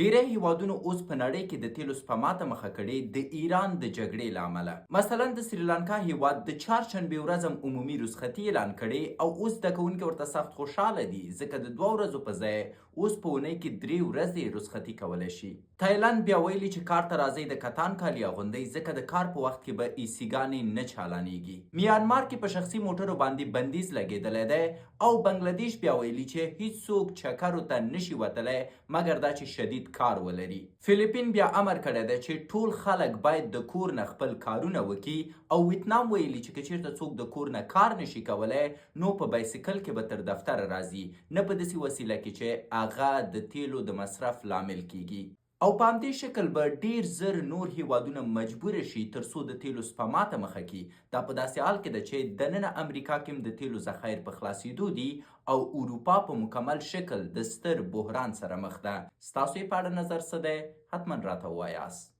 ډیری هیوادونو اوس په نړۍ کې د تیلو سپما ته مخه کړې د ایران د جګړې له امله. مثلا د سریلانکا هیواد د چهارشنبې ورځ هم عمومي رخصتي اعلان کړې او اوس زده کوونکي ورته سخت خوشحاله دي ځکه د 2 ورځو په ځای اوس په اونۍ کې 3 ورځې رخصتي کولی شي. تایلند بیا ویلي چې کار ته راځئ د کتان کالي اغوندئ ځکه د کار په وخت کې به ایسیګانې نه چالانیږي. میانمار کې په شخصي موټرو باندې بندیز لګېدلی دی او بنګلادیش بیا ویلي چې هیڅوک چکرو ته نشي وتلی مګر دا چې شدید کار ولري. فلیپین بیا امر کړی دی چې ټول خلک باید د کور نه خپل کارونه وکړي او ویتنام ویلي چې که چیرته څوک د کور نه کار نشي کولی نو په بایسکل کې به تر دفتر راځي، نه په داسې وسیله کې چې هغه د تیلو د مصرف لامل کیږي. او په همدې شکل به ډیر زر نور هیوادونه مجبور شي ترڅو د تیلو سپما ته مخه کړي. دا په داسې حال کې ده چې دننه امریکا کې هم د تیلو ذخایر په خلاصېدو دي او اروپا په مکمل شکل د ستر بحران سره مخ ده. ستاسو یې په اړه نظر څه دی؟ حتما راته ووایاست.